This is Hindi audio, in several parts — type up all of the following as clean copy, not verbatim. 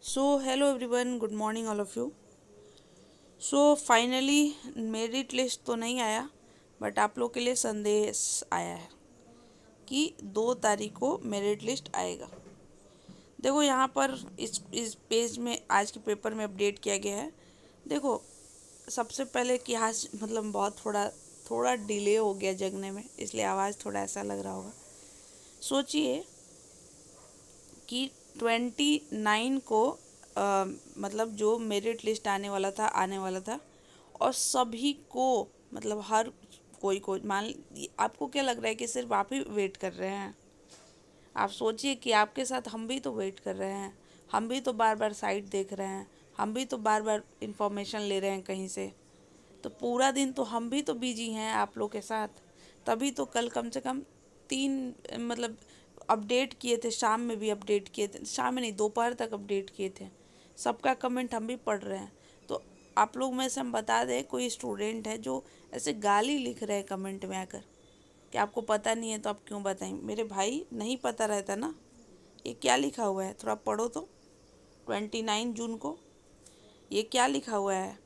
So, hello everyone, good morning all of you. So finally merit list तो नहीं आया, बट आप लोग के लिए संदेश आया है कि 2 तारीख को मेरिट लिस्ट आएगा। देखो यहाँ पर इस पेज में आज के पेपर में अपडेट किया गया है। देखो सबसे पहले कि आज मतलब बहुत थोड़ा डिले हो गया जगने में, इसलिए आवाज़ थोड़ा ऐसा लग रहा होगा। सोचिए कि 29 को मतलब जो मेरिट लिस्ट आने वाला था और सभी को मतलब हर कोई को मान, आपको क्या लग रहा है कि सिर्फ आप ही वेट कर रहे हैं? आप सोचिए कि आपके साथ हम भी तो वेट कर रहे हैं, हम भी तो बार बार साइट देख रहे हैं, हम भी तो बार बार इंफॉर्मेशन ले रहे हैं कहीं से। तो पूरा दिन तो हम भी तो बिजी हैं आप लोग के साथ। तभी तो कल कम से कम 3 मतलब अपडेट किए थे, शाम में भी अपडेट किए थे, शाम में नहीं दोपहर तक अपडेट किए थे। सबका कमेंट हम भी पढ़ रहे हैं। तो आप लोग में से हम बता दें, कोई स्टूडेंट है जो ऐसे गाली लिख रहे हैं कमेंट में आकर कि आपको पता नहीं है तो आप क्यों बताएं। मेरे भाई नहीं पता रहता ना, ये क्या लिखा हुआ है थोड़ा पढ़ो तो। 29 जून को ये क्या लिखा हुआ है?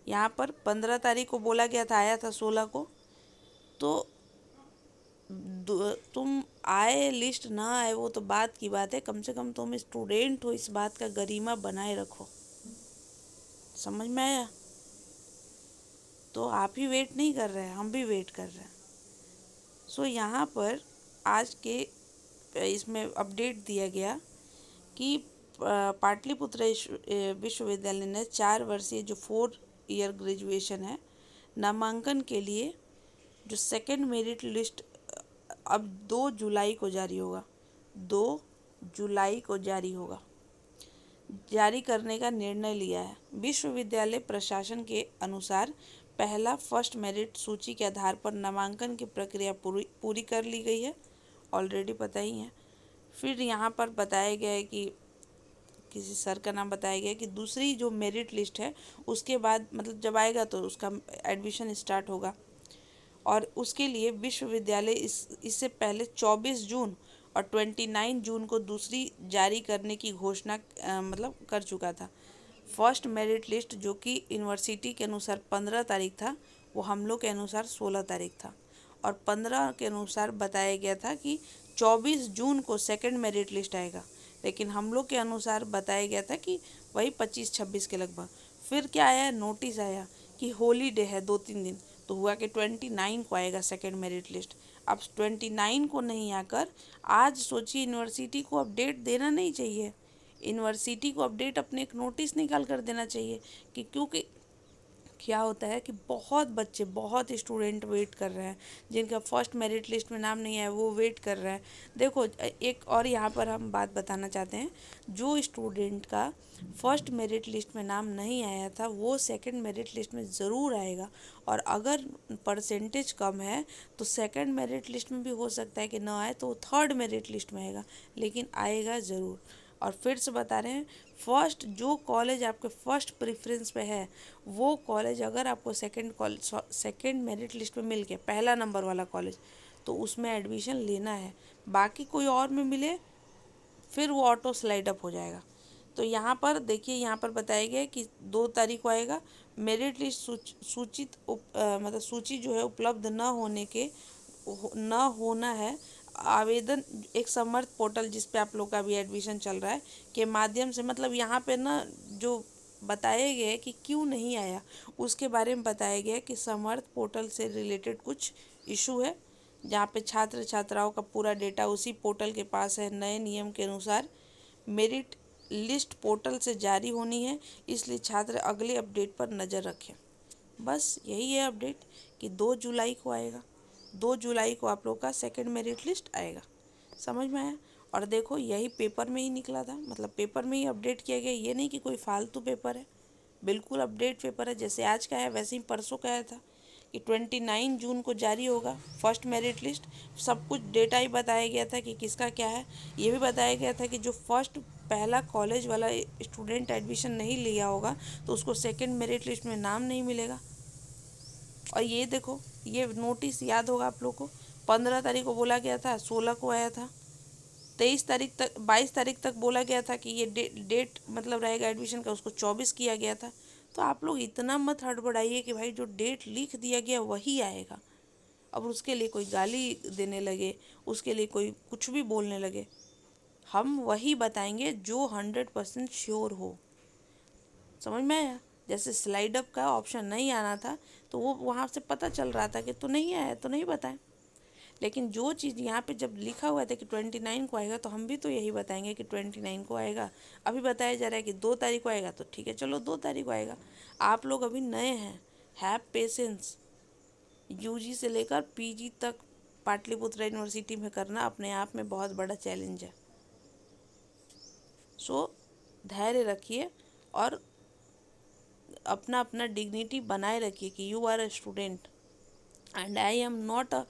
यहाँ पर 15 तारीख को बोला गया था, आया था 16 को। तो तुम आए लिस्ट ना आए वो तो बात की बात है, कम से कम तुम स्टूडेंट हो, इस बात का गरिमा बनाए रखो। समझ में आया? तो आप ही वेट नहीं कर रहे हैं, हम भी वेट कर रहे हैं। सो यहाँ पर आज के इसमें अपडेट दिया गया कि पाटलिपुत्र विश्वविद्यालय ने 4 वर्षीय जो 4 ईयर ग्रेजुएशन है, नामांकन के लिए जो सेकंड मेरिट लिस्ट अब 2 जुलाई को जारी होगा। 2 जुलाई को जारी करने का निर्णय लिया है। विश्वविद्यालय प्रशासन के अनुसार पहला फर्स्ट मेरिट सूची के आधार पर नामांकन की प्रक्रिया पूरी कर ली गई है, ऑलरेडी पता ही है। फिर यहाँ पर बताया गया है कि किसी सर का नाम बताया गया है कि दूसरी जो मेरिट लिस्ट है उसके बाद मतलब जब आएगा तो उसका एडमिशन स्टार्ट होगा। और उसके लिए विश्वविद्यालय इससे पहले 24 जून और 29 जून को दूसरी जारी करने की घोषणा मतलब कर चुका था। फर्स्ट मेरिट लिस्ट जो कि यूनिवर्सिटी के अनुसार 15 तारीख था, वो हम लोग के अनुसार 16 तारीख था। और 15 के अनुसार बताया गया था कि 24 जून को सेकंड मेरिट लिस्ट आएगा, लेकिन हम लोग के अनुसार बताया गया था कि वही 25-26 के लगभग। फिर क्या आया, नोटिस आया कि होली डे है 2-3 दिन, तो हुआ कि 29 को आएगा सेकेंड मेरिट लिस्ट। अब 29 को नहीं आकर आज सोचिए, यूनिवर्सिटी को अपडेट देना नहीं चाहिए? यूनिवर्सिटी को अपडेट अपने एक नोटिस निकाल कर देना चाहिए कि क्योंकि क्या होता है कि बहुत बच्चे बहुत स्टूडेंट वेट कर रहे हैं, जिनका फर्स्ट मेरिट लिस्ट में नाम नहीं आया वो वेट कर रहे हैं। देखो एक और यहाँ पर हम बात बताना चाहते हैं, जो स्टूडेंट का फर्स्ट मेरिट लिस्ट में नाम नहीं आया था वो सेकंड मेरिट लिस्ट में ज़रूर आएगा। और अगर परसेंटेज कम है तो सेकंड मेरिट लिस्ट में भी हो सकता है कि ना आए, तो वो थर्ड मेरिट लिस्ट में आएगा, लेकिन आएगा ज़रूर। और फिर से बता रहे हैं, फर्स्ट जो कॉलेज आपके फर्स्ट प्रेफरेंस पे है वो कॉलेज अगर आपको सेकंड मेरिट लिस्ट में मिल गया, पहला नंबर वाला कॉलेज, तो उसमें एडमिशन लेना है। बाकी कोई और में मिले फिर वो ऑटो स्लाइड अप हो जाएगा। तो यहाँ पर देखिए, यहाँ पर बताया गया है कि 2 तारीख को आएगा। मेरिट लिस्ट मतलब सूची जो है उपलब्ध न होना है। आवेदन एक समर्थ पोर्टल जिस पे आप लोग का भी एडमिशन चल रहा है के माध्यम से, मतलब यहाँ पे ना जो बताया गया है कि क्यों नहीं आया उसके बारे में बताया गया है कि समर्थ पोर्टल से रिलेटेड कुछ इशू है, जहाँ पे छात्र छात्राओं का पूरा डेटा उसी पोर्टल के पास है। नए नियम के अनुसार मेरिट लिस्ट पोर्टल से जारी होनी है, इसलिए छात्र अगले अपडेट पर नज़र रखें। बस यही है अपडेट कि 2 जुलाई को आएगा। 2 जुलाई को आप लोग का सेकंड मेरिट लिस्ट आएगा। समझ में आया? और देखो यही पेपर में ही निकला था, मतलब पेपर में ही अपडेट किया गया, ये नहीं कि कोई फालतू पेपर है, बिल्कुल अपडेट पेपर है। जैसे आज का है वैसे ही परसों का आया था कि 29 जून को जारी होगा फर्स्ट मेरिट लिस्ट। सब कुछ डेटा ही बताया गया था कि किसका क्या है। ये भी बताया गया था कि जो फर्स्ट पहला कॉलेज वाला स्टूडेंट एडमिशन नहीं लिया होगा तो उसको सेकंड मेरिट लिस्ट में नाम नहीं मिलेगा। और ये देखो, ये नोटिस याद होगा आप लोग को, 15 तारीख को बोला गया था, 16 को आया था। 23 तारीख तक 22 तारीख तक बोला गया था कि ये डेट मतलब रहेगा एडमिशन का, उसको 24 किया गया था। तो आप लोग इतना मत हड़बड़ाइए कि भाई जो डेट लिख दिया गया वही आएगा, अब उसके लिए कोई गाली देने लगे, उसके लिए कोई कुछ भी बोलने लगे। हम वही बताएंगे जो 100% श्योर हो। समझ में आया? जैसे स्लाइड अप का ऑप्शन नहीं आना था तो वो वहाँ से पता चल रहा था कि तो नहीं आया तो नहीं बताएं, लेकिन जो चीज़ यहाँ पे जब लिखा हुआ था कि 29 को आएगा तो हम भी तो यही बताएंगे कि 29 को आएगा। अभी बताया जा रहा है कि 2 तारीख को आएगा, तो ठीक है चलो 2 तारीख को आएगा। आप लोग अभी नए हैं, हैव पेशेंस। यूजी से लेकर पीजी तक पाटलिपुत्र यूनिवर्सिटी में करना अपने आप में बहुत बड़ा चैलेंज है। सो धैर्य रखिए और अपना अपना डिग्निटी बनाए रखिए कि you are a student and I am not a,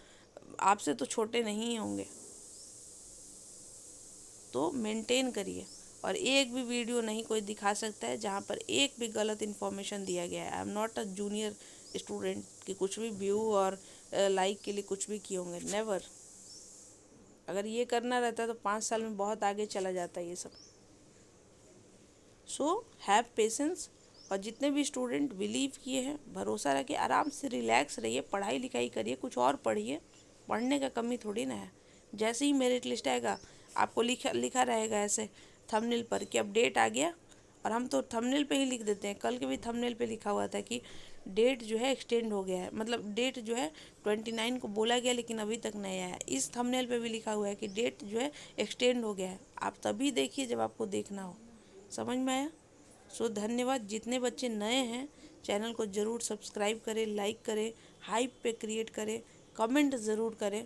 आपसे तो छोटे नहीं होंगे, तो मेंटेन करिए। और एक भी वीडियो नहीं कोई दिखा सकता है जहाँ पर एक भी गलत इन्फॉर्मेशन दिया गया है। आई am not a junior student कि कुछ भी व्यू और लाइक के लिए कुछ भी किए होंगे, नेवर। अगर ये करना रहता तो 5 साल में बहुत आगे चला जाता ये सब। So have patience. और जितने भी स्टूडेंट बिलीव किए हैं, भरोसा रखिए, आराम से रिलैक्स रहिए, पढ़ाई लिखाई करिए, कुछ और पढ़िए, पढ़ने का कमी थोड़ी ना है। जैसे ही मेरिट लिस्ट आएगा आपको लिखा लिखा रहेगा ऐसे थंबनेल पर कि अब डेट आ गया, और हम तो थंबनेल पे ही लिख देते हैं। कल के भी थंबनेल पे लिखा हुआ था कि डेट जो है एक्सटेंड हो गया है, मतलब डेट जो है 29 को बोला गया लेकिन अभी तक नहीं आया। इस थंबनेल पे भी लिखा हुआ है कि डेट जो है एक्सटेंड हो गया है। आप तभी देखिए जब आपको देखना हो। समझ में आया? सो धन्यवाद। जितने बच्चे नए हैं चैनल को ज़रूर सब्सक्राइब करें, लाइक करें, हाइप पे क्रिएट करें, कमेंट ज़रूर करें।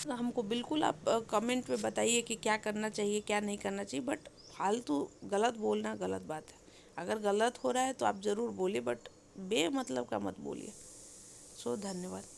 हमको बिल्कुल आप कमेंट में बताइए कि क्या करना चाहिए क्या नहीं करना चाहिए, बट फालतू गलत बोलना गलत बात है। अगर गलत हो रहा है तो आप ज़रूर बोलिए, बट बेमतलब का मत बोलिए। सो धन्यवाद।